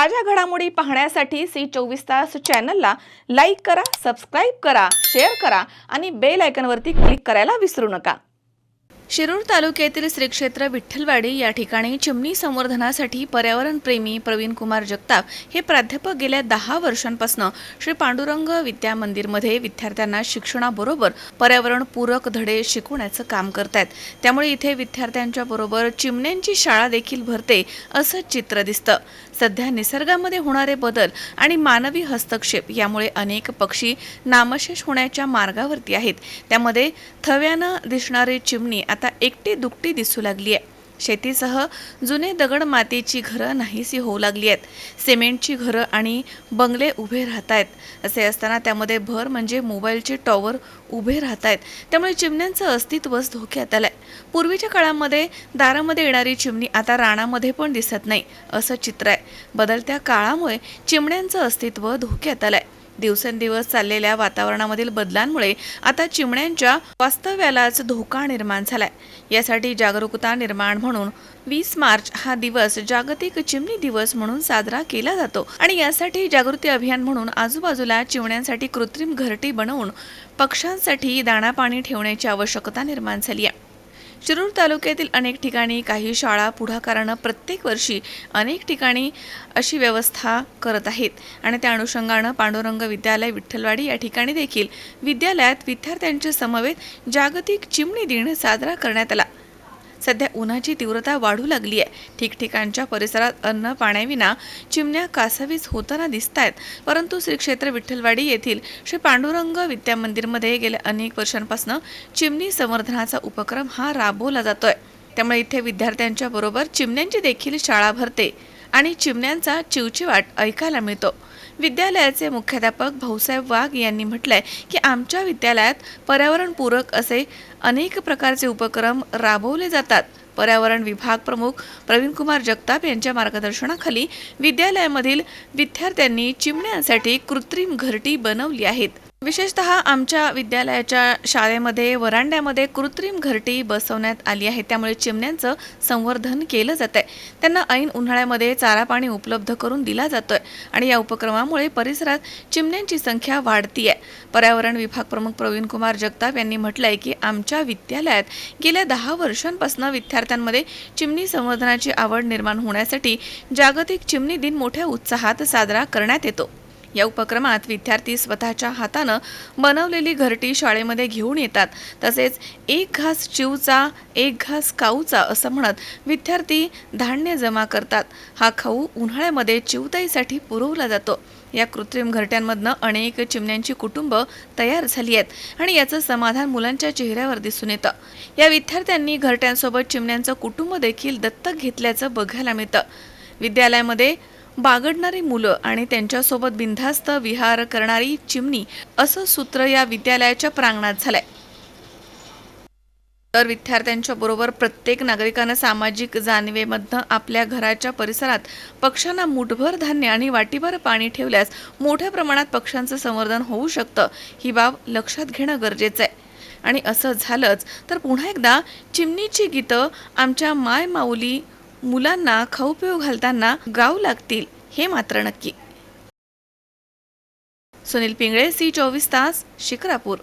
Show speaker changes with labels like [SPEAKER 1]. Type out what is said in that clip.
[SPEAKER 1] ताज्या घडामोडी पाहण्यासाठी सी24 तास चॅनलला लाईक करा, सबस्क्राइब करा, शेअर करा आणि बेल आयकॉनवरती क्लिक करायला विसरू नका। शिरूर तालुक्यातील श्री क्षेत्र विठ्ठलवाडी या ठिकाणी चिमणी संवर्धनासाठी पर्यावरणप्रेमी प्रवीण कुमार जगताप हे प्राध्यापक गेल्या 10 वर्षांपासून श्री पांडुरंग विद्या मंदिरमध्ये विद्यार्थ्यांना शिक्षणाबरोबर पर्यावरणपूरक धडे शिकवण्याचं काम करतात। त्यामुळे इथे विद्यार्थ्यांच्या बरोबर चिमण्यांची शाळा देखील भरते असं चित्र दिसतं। सध्या निसर्गामध्ये होणारे बदल आणि मानवी हस्तक्षेप यामुळे अनेक पक्षी नामशेष होण्याच्या मार्गावरती आहेत। त्यामध्ये थव्यानं दिसणारी चिमणी आता एकटी दुकटी दिसू लागली आहे। शेतीसह जुने दगड मातीची घरं नाहीशी होऊ लागली आहेत। सिमेंटची घरं आणि बंगले उभे राहत आहेत। असे असताना त्यामध्ये भर म्हणजे मोबाईलचे टॉवर उभे राहत आहेत। त्यामुळे चिमण्यांचं अस्तित्वच धोक्यात आलंय। पूर्वीच्या काळामध्ये दारामध्ये येणारी चिमणी आता रानामध्ये पण दिसत नाही असं चित्र आहे। बदलत्या काळामुळे चिमण्यांचं अस्तित्व धोक्यात आलंय। दिवसेंदिवस चाललेल्या वातावरणामधील बदलांमुळे आता चिमण्यांच्या वास्तव्यालाच धोका निर्माण झालाय। यासाठी जागरूकता निर्माण म्हणून 20 मार्च हा दिवस जागतिक चिमणी दिवस म्हणून साजरा केला जातो आणि यासाठी जागृती अभियान म्हणून आजूबाजूला चिमण्यांसाठी कृत्रिम घरटी बनवून पक्ष्यांसाठी दाणा पाणी ठेवण्याची आवश्यकता निर्माण झाली आहे। शिरूर तालुक्यातील अनेक ठिकाणी काही शाळा पुढाकारानं प्रत्येक वर्षी अनेक ठिकाणी अशी व्यवस्था करत आहेत आणि त्या अनुषंगानं पांडुरंग विद्यालय विठ्ठलवाडी या ठिकाणी देखील विद्यालयात विद्यार्थ्यांच्या समवेत जागतिक चिमणी दिन साजरा करण्यात आला। सध्या उन्हाची तीव्रता वाढू लागली आहे। ठिकठिकाणच्या परिसरात अन्न पाण्याविना चिमण्या कासावीस होताना दिसतायत। परंतु श्री क्षेत्र विठ्ठलवाडी येथील श्री पांडुरंग विद्या मंदिरमध्ये गेल्या अनेक वर्षांपासून चिमणी संवर्धनाचा उपक्रम हा राबवला जातोय। त्यामुळे इथे विद्यार्थ्यांच्या बरोबर चिमण्यांची देखील शाळा भरते आणि चिमण्यांचा चिवचिवाट ऐकायला मिळतो। विद्यालयाचे मुख्याध्यापक भाऊसाहेब वाघ यांनी म्हटलंय की आमच्या विद्यालयात पर्यावरणपूरक असे अनेक प्रकारचे उपक्रम राबवले जातात। पर्यावरण विभाग प्रमुख प्रवीण कुमार जगताप यांच्या मार्गदर्शनाखाली विद्यालयामधील विद्यार्थ्यांनी चिमण्यांसाठी कृत्रिम घरटी बनवली आहेत। विशेषतः आमच्या विद्यालयाच्या शाळेमध्ये वरांड्यामध्ये कृत्रिम घरटी बसवण्यात आली आहे। त्यामुळे चिमण्यांचं संवर्धन केलं जातंय। त्यांना ऐन उन्हाळ्यामध्ये चारा पाणी उपलब्ध करून दिला जातोय आणि या उपक्रमामुळे परिसरात चिमण्यांची संख्या वाढतीये। पर्यावरण विभाग प्रमुख प्रवीण कुमार जगताप यांनी म्हटलंय की आमच्या विद्यालयात गेल्या 10 वर्षांपासून विद्यार्थ्यांमध्ये चिमणी संवर्धनाची आवड निर्माण होण्यासाठी जागतिक चिमणी दिन मोठ्या उत्साहात साजरा करण्यात येतो। या उपक्रमात विद्यार्थी स्वतःच्या हातानं बनवलेली घरटी शाळेमध्ये घेऊन येतात। तसेच एक घास चिवचा एक घास काऊचा असं म्हणत विद्यार्थी धान्य जमा करतात। हा खाऊ उन्हाळ्यामध्ये चिवताईसाठी पुरवला जातो। या कृत्रिम घरट्यांमधनं अनेक चिमण्यांची कुटुंब तयार झाली आहेत आणि याचं समाधान मुलांच्या चेहऱ्यावर दिसून येतं। या विद्यार्थ्यांनी घरट्यांसोबत चिमण्यांचं कुटुंब देखील दत्तक घेतल्याचं बघायला मिळतं। विद्यालयामध्ये बागडणारी मुलं आणि त्यांच्यासोबत बिनधास्त विहार करणारी चिमणी असं सूत्र या विद्यालयाच्या प्रांगणात झालंय। तर विद्यार्थ्यांच्या बरोबर प्रत्येक नागरिकानं सामाजिक जाणीवेमधनं आपल्या घराच्या परिसरात पक्ष्यांना मुठभर धान्य आणि वाटीभर पाणी ठेवल्यास मोठ्या प्रमाणात पक्ष्यांचं संवर्धन होऊ शकतं। ही बाब लक्षात घेणं गरजेचं आहे आणि असं झालंच तर पुन्हा एकदा चिमणीची गीतं आमच्या माय माऊली मुलांना खाऊ पिऊ घालताना गाऊ लागतील हे मात्र नक्की। सुनील पिंगळे, सी24 तास, शिक्रापूर।